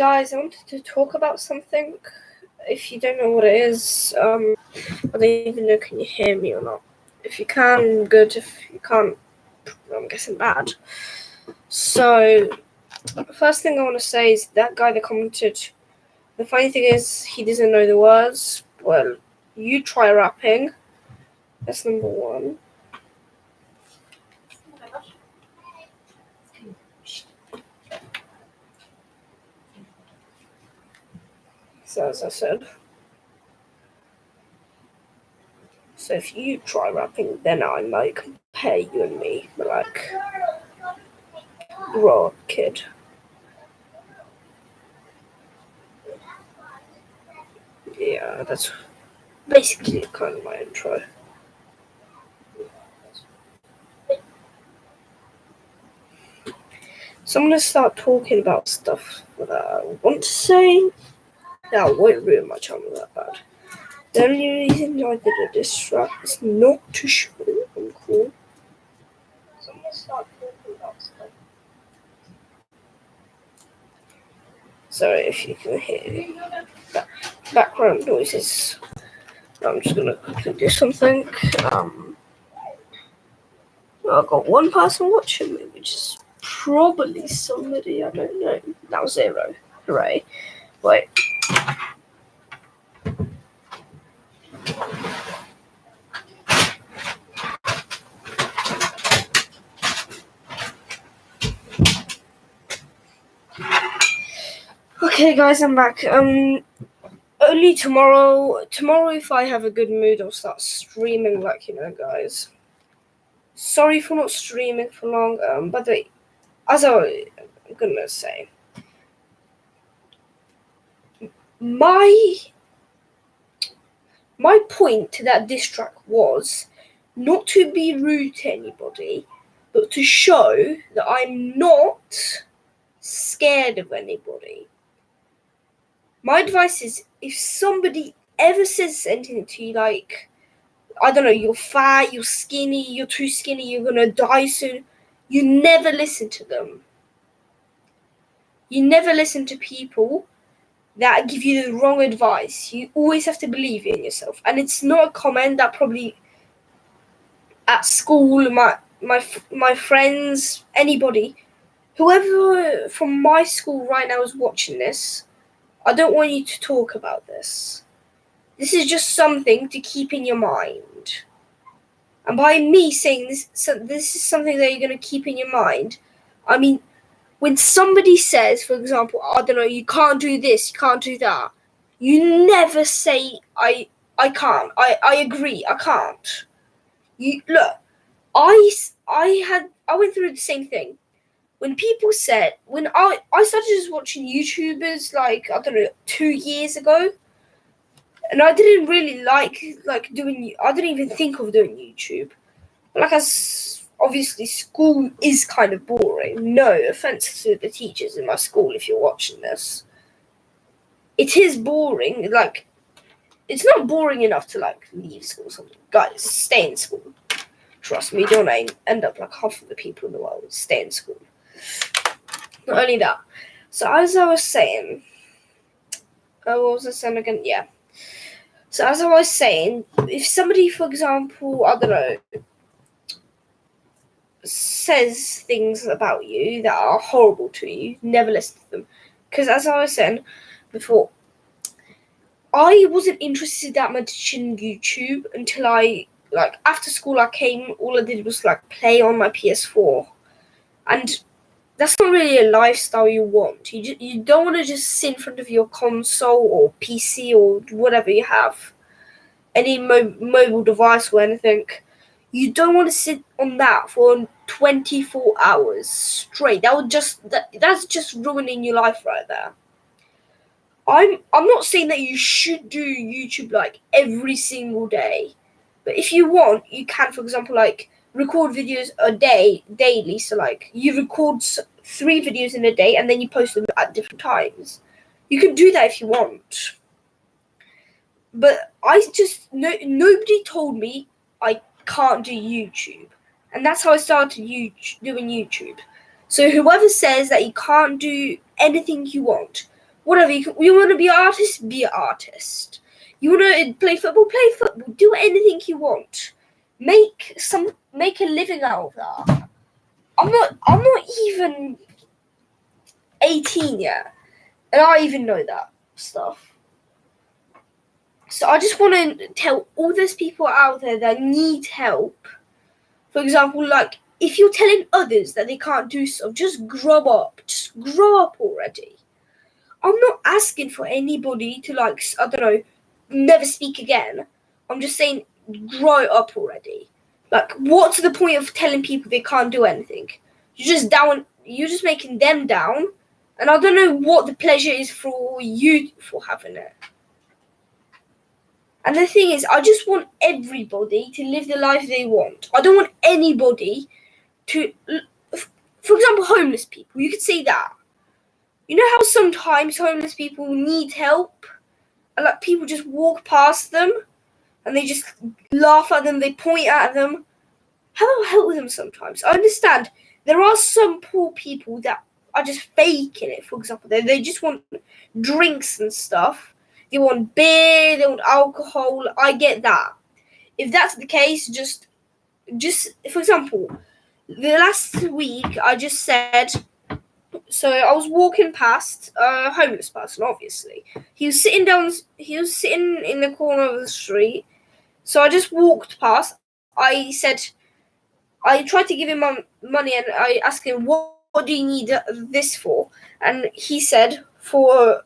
guys, I wanted to talk about something. If you don't know what it is, I don't even know, can you hear me or not? If you can, good. If you can't, I'm guessing bad. So, first thing I want to say is that guy that commented, the funny thing is he doesn't know the words. Well, you try rapping. That's number one. So, as I said, so if you try rapping, then I might compare you and me. But like, grow up, kid. Yeah, that's basically kind of my intro. So I'm going to start talking about stuff that I want to say. That won't ruin my channel that bad. The only reason I did a diss track is not to show I'm cool. So I'm going to start talking about stuff. Sorry if you can hear background noises. I'm just going to quickly do something. I've got one person watching me, which is probably somebody, I don't know. Now 0. Hooray. Wait. Okay, guys, I'm back. Only tomorrow. Tomorrow, if I have a good mood, I'll start streaming, like, guys. Sorry for not streaming for long. By the way, as I'm gonna say, my point to that diss track was not to be rude to anybody, but to show that I'm not scared of anybody. My advice is, if somebody ever says anything to you like, I don't know, you're fat, you're skinny, you're too skinny, you're gonna die soon, you never listen to them. You never listen to people that give you the wrong advice. You always have to believe in yourself. And it's not a comment that probably at school, my friends, anybody, whoever from my school right now is watching this, I don't want you to talk about this. This is just something to keep in your mind. And by me saying this, so this is something that you're going to keep in your mind, I mean, when somebody says, for example, I don't know, you can't do this, you can't do that, you never say, I can't, I agree, I can't. You look, I went through the same thing. When people said, when I started just watching YouTubers, like, I don't know, 2 years ago, and I didn't really like doing, I didn't even think of doing YouTube. Like, as obviously school is kind of boring. No offense to the teachers in my school if you're watching this. It is boring. Like, it's not boring enough to, like, leave school or something. Guys, stay in school. Trust me, don't end up like half of the people in the world. Stay in school. Not only that. So as I was saying, what was I saying again? Yeah. So as I was saying, if somebody, for example, I don't know, says things about you that are horrible to you, never listen to them. Because as I was saying before, I wasn't interested that much in YouTube until after school I came, all I did was like play on my PS4. And that's not really a lifestyle you want. You don't want to just sit in front of your console or PC or whatever you have, any mobile device or anything. You don't want to sit on that for 24 hours straight. That's just ruining your life right there. I'm not saying that you should do YouTube like every single day, but if you want, you can, for example, like record videos a day, daily. So like you record 3 videos in a day and then you post them at different times. You can do that if you want. But nobody told me I can't do YouTube. And that's how I started doing YouTube. So whoever says that you can't do anything you want, whatever. You want to be an artist, be an artist. You want to play football, play football. Do anything you want. Make a living out of that. I'm not even 18 yet, and I even know that stuff. So I just want to tell all those people out there that need help. For example, like, if you're telling others that they can't do stuff, just grow up. Just grow up already. I'm not asking for anybody to, like, I don't know, never speak again. I'm just saying, grow up already. Like, what's the point of telling people they can't do anything? You're just making them down. And I don't know what the pleasure is for you for having it. And the thing is, I just want everybody to live the life they want. I don't want anybody to, for example, homeless people. You could say that. You know how sometimes homeless people need help? And, like, people just walk past them and they just laugh at them, they point at them. How about help them sometimes? I understand there are some poor people that are just faking it, for example. They just want drinks and stuff. They want beer, they want alcohol. I get that. If that's the case, just for example, the last week I just said, so I was walking past a homeless person, obviously. He was sitting in the corner of the street. So I just walked past. I tried to give him money and I asked him, what do you need this for? And he said, for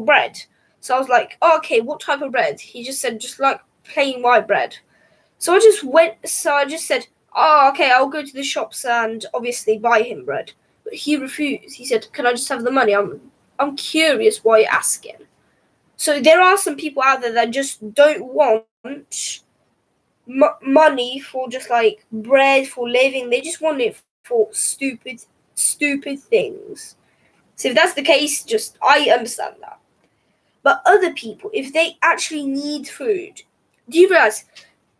bread. So I was like, oh, okay, what type of bread? He just said, just like plain white bread. So I just said, oh, okay, I'll go to the shops and obviously buy him bread. But he refused. He said, can I just have the money? I'm curious why you're asking. So there are some people out there that just don't want money for just like bread, for living. They just want it for stupid things. So if that's the case, I understand that. But other people, if they actually need food, do you realize,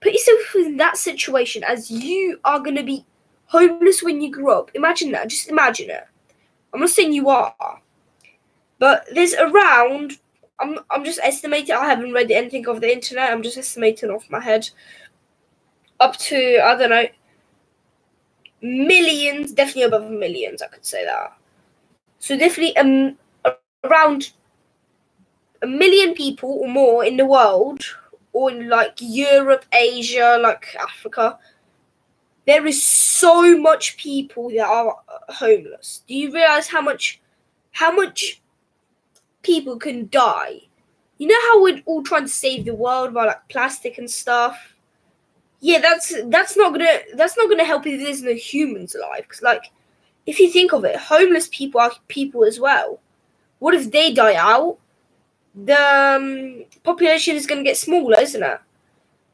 put yourself in that situation as you are going to be homeless when you grow up. Imagine that. Just imagine it. I'm not saying you are. But there's around, I'm just estimating, I haven't read anything of the internet, I'm just estimating off my head, up to, I don't know, millions, definitely above millions, I could say that. So definitely around 1 million people or more in the world, or in like Europe, Asia, like Africa. There is so much people that are homeless. Do you realize how much people can die? You know how we're all trying to save the world by like plastic and stuff? Yeah, that's not gonna help if there's no humans alive. Because like, if you think of it, homeless people are people as well. What if they die out? The population is gonna get smaller, isn't it?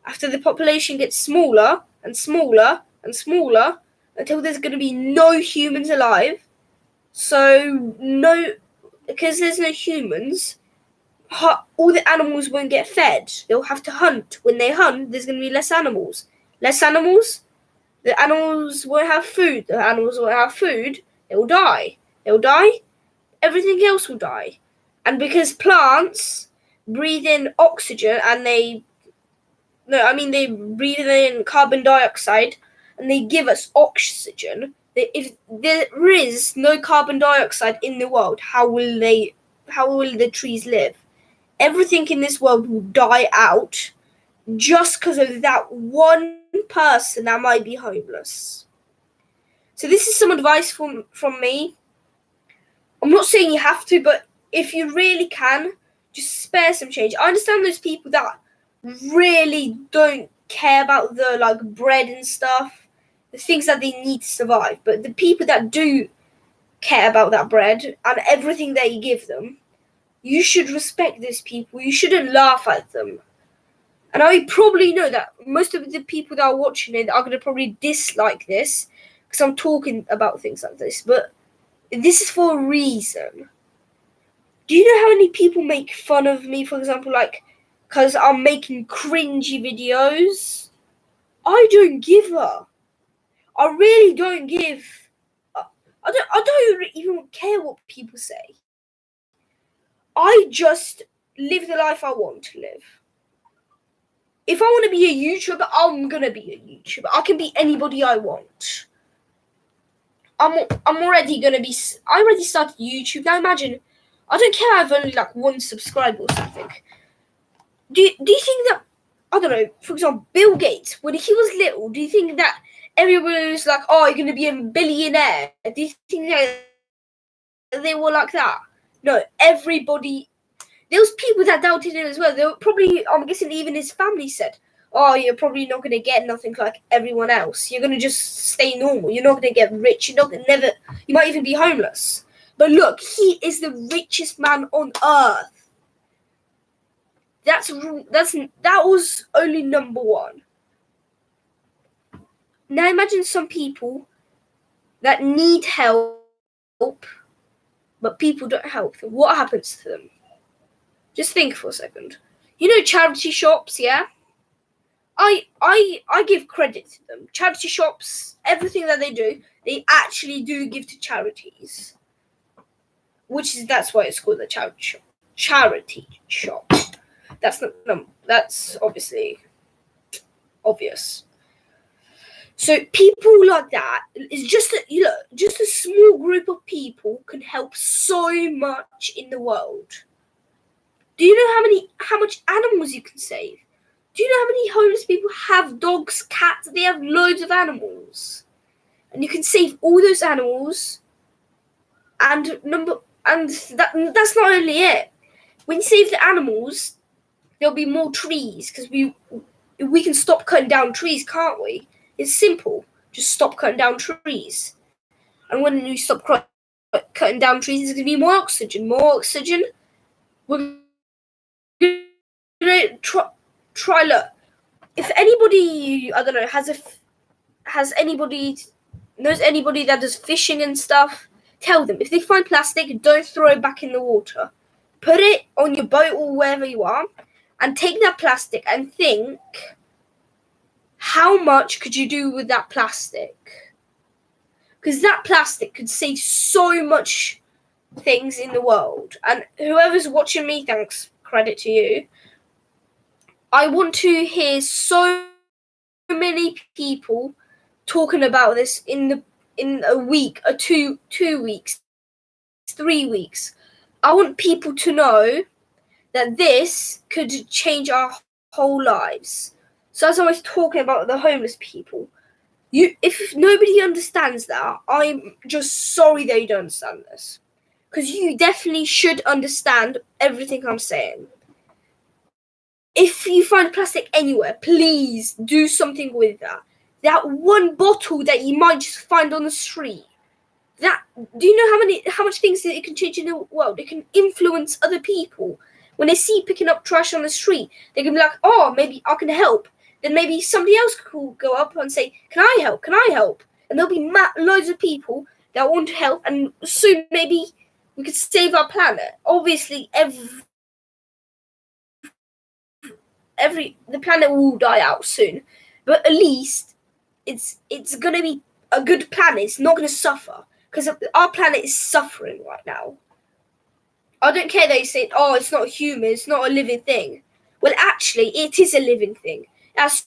After the population gets smaller and smaller and smaller until there's gonna be no humans alive. So because there's no humans, all the animals won't get fed. They'll have to hunt. When they hunt, there's going to be less animals. Less animals, the animals won't have food. The animals won't have food, they will die. They will die, everything else will die. And because plants breathe in oxygen and they breathe in carbon dioxide and they give us oxygen. If there is no carbon dioxide in the world, how will the trees live? Everything in this world will die out just because of that one person that might be homeless. So this is some advice from me. I'm not saying you have to, but if you really can, just spare some change. I understand those people that really don't care about the like bread and stuff, the things that they need to survive. But the people that do care about that bread and everything that you give them, you should respect those people. You shouldn't laugh at them. And I probably know that most of the people that are watching it are going to probably dislike this because I'm talking about things like this. But this is for a reason. Do you know how many people make fun of me, for example, like, because I'm making cringy videos? I don't give a. I really don't give. I don't even care what people say. I just live the life I want to live. If I want to be a YouTuber, I'm gonna be a YouTuber. I can be anybody I want. I'm already gonna be. I already started YouTube. Now imagine, I don't care. I've only like 1 subscriber or something. Do you think that, I don't know, for example, Bill Gates, when he was little, do you think that everybody was like, oh, you're going to be a billionaire? Do you think that they were like that? No, everybody, there was people that doubted him as well. They were probably, I'm guessing even his family said, oh, you're probably not going to get nothing like everyone else. You're going to just stay normal. You're not going to get rich. You're not going to never, you might even be homeless. But look, he is the richest man on earth. That was only number 1. Now imagine some people that need help, but people don't help them. What happens to them? Just think for a second. You know charity shops, yeah? I give credit to them. Charity shops, everything that they do, they actually do give to charities. That's why it's called a charity shop. Charity shop. That's obviously obvious. So people like that is just a small group of people can help so much in the world. Do you know how much animals you can save? Do you know how many homeless people have dogs, cats? They have loads of animals, and you can save all those animals. And that's not only it. When you save the animals, there'll be more trees because we can stop cutting down trees, can't we? It's simple. Just stop cutting down trees. And when you stop cutting down trees, there's going to be more oxygen. More oxygen. We're going to try look. If anybody, I don't know, knows anybody that does fishing and stuff, tell them. If they find plastic, don't throw it back in the water. Put it on your boat or wherever you are, and take that plastic and think, how much could you do with that plastic? Because that plastic could save so much things in the world. And whoever's watching me, thanks, credit to you. I want to hear so many people talking about this in a week, or 2 weeks, 3 weeks. I want people to know that this could change our whole lives. So as I was talking about the homeless people, if nobody understands that, I'm just sorry they don't understand this. Because you definitely should understand everything I'm saying. If you find plastic anywhere, please do something with that. That one bottle that you might just find on the street. Do you know how much things that it can change in the world? It can influence other people. When they see picking up trash on the street, they can be like, oh, maybe I can help. Then maybe somebody else could go up and say, can I help? Can I help? And there'll be loads of people that want to help, and soon maybe we could save our planet. Obviously, the planet will die out soon, but at least it's gonna be a good planet. It's not gonna suffer, because our planet is suffering right now. I don't care they say, oh, it's not human, it's not a living thing. Well, actually, it is a living thing. It has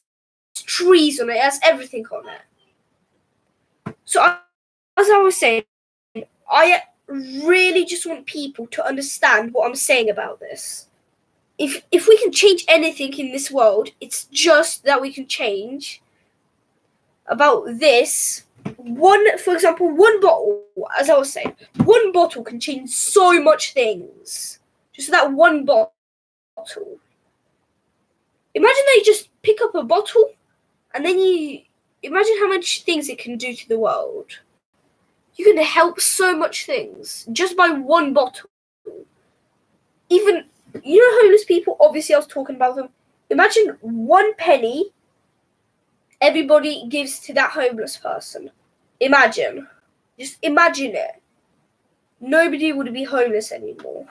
trees on it, it has everything on it. So, as I was saying, I really just want people to understand what I'm saying about this. If we can change anything in this world, it's just that we can change about this. For example, one bottle, as I was saying, one bottle can change so much things. Just that one bottle. Imagine they just pick up a bottle, and then you imagine how much things it can do to the world. You can help so much things just by one bottle. Even, you know, homeless people, obviously I was talking about them. Imagine 1 penny everybody gives to that homeless person. Imagine. Just imagine it. Nobody would be homeless anymore.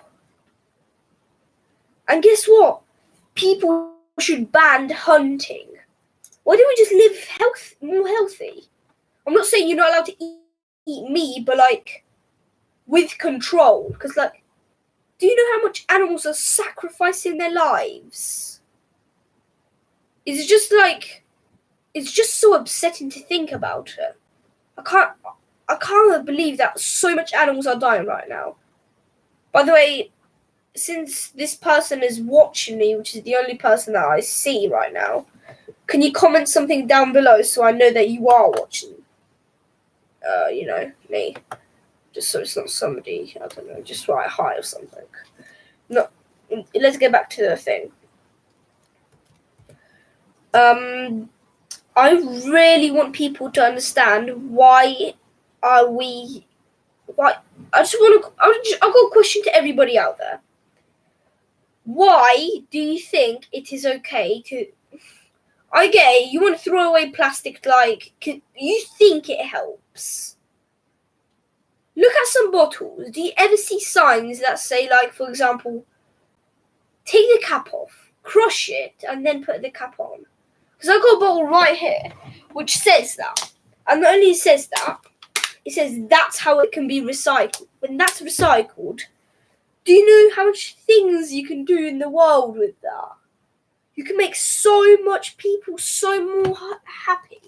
And guess what? People should ban hunting. Why don't we just live more healthy? I'm not saying you're not allowed to eat meat, but like with control. Because like do you know how much animals are sacrificing their lives? It's just so upsetting to think about it. I can't believe that so much animals are dying right now. By the way, since this person is watching me, which is the only person that I see right now, can you comment something down below so I know that you are watching? Me. Just so it's not somebody, I don't know, just write hi or something. No, let's get back to the thing. I really want people to understand why I've got a question to everybody out there. Why do you think it is okay to... I get it, you want to throw away plastic, you think it helps. Look at some bottles. Do you ever see signs that say, for example, take the cap off, crush it, and then put the cap on? Because I've got a bottle right here which says that. And not only says that, it says that's how it can be recycled. When that's recycled, do you know how much things you can do in the world with that? You can make so much people so more happy.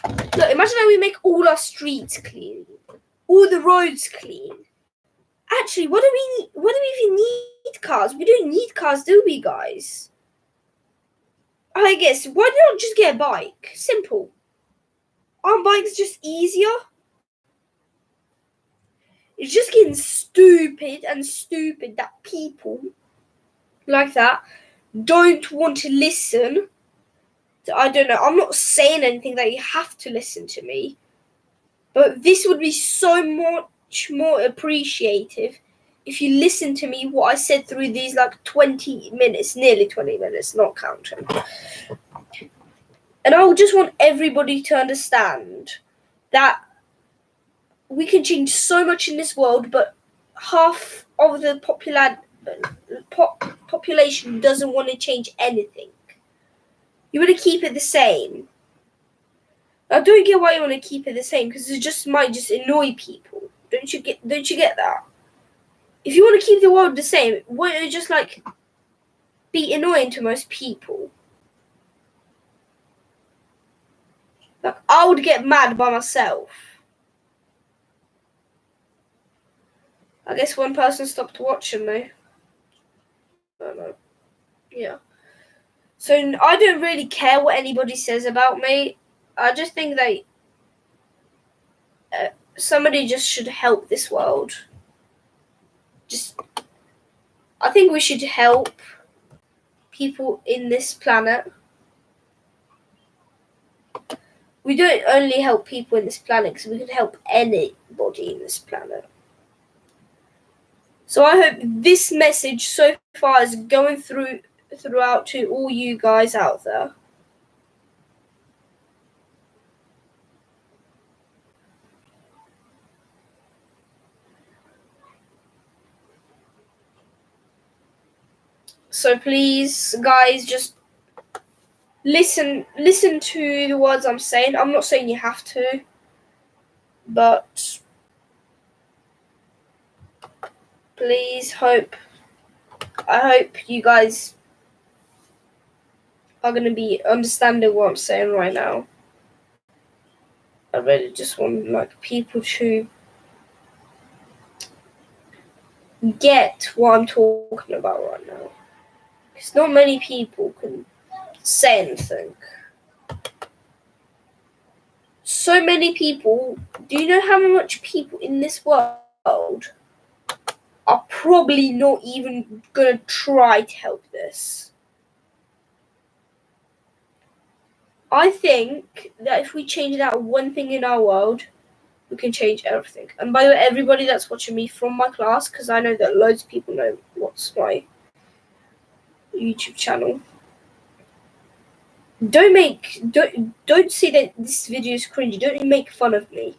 Look, imagine how we make all our streets clean. All the roads clean. Actually, what do we even need cars? We don't need cars, do we, guys? I guess, why not just get a bike? Simple. Aren't bikes just easier? It's just getting stupid that people like that don't want to listen. I don't know. I'm not saying anything that you have to listen to me. But this would be so much more appreciative if you listen to me what I said through these 20 minutes, nearly 20 minutes, not counting. And I just want everybody to understand that we can change so much in this world, but half of the population doesn't want to change anything. You want to keep it the same. I don't get why you want to keep it the same, because it might just annoy people. Don't you get that? If you want to keep the world the same, why don't you just be annoying to most people? I would get mad by myself. I guess one person stopped watching me. I don't know. Yeah. So I don't really care what anybody says about me. I just think that somebody just should help this world. I think we should help people in this planet. We don't only help people in this planet, because we can help anybody in this planet. So I hope this message so far is going throughout to all you guys out there. So please, guys, just listen to the words I'm saying. I'm not saying you have to, but please I hope you guys are going to be understanding what I'm saying right now. I really just want people to get what I'm talking about right now. Because not many people can say anything. So many people. Do you know how much people in this world are probably not even gonna try to help this? I think that if we change that one thing in our world, we can change everything. And by the way, everybody that's watching me from my class, because I know that loads of people know what's my YouTube channel. Don't say that this video is cringy. Don't make fun of me.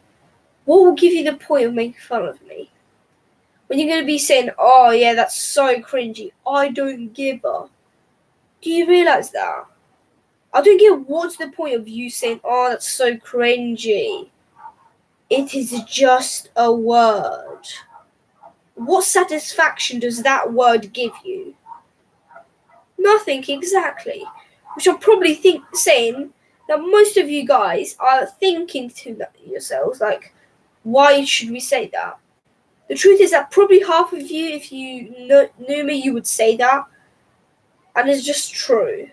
What will give you the point of making fun of me? When you're gonna be saying, "Oh yeah, that's so cringy," I don't give a. Do you realize that? I don't get what's the point of you saying, "Oh, that's so cringy." It is just a word. What satisfaction does that word give you? Nothing exactly. Which I'm probably saying that most of you guys are thinking to yourselves, like, why should we say that? The truth is that probably half of you, if you knew me, you would say that. And it's just true.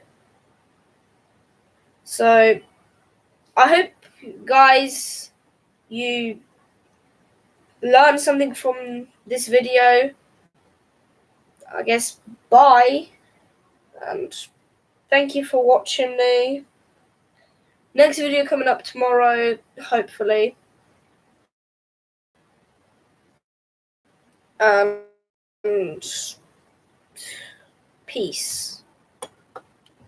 So, I hope, guys, you learned something from this video. I guess bye. And thank you for watching me. Next video coming up tomorrow, hopefully. And peace.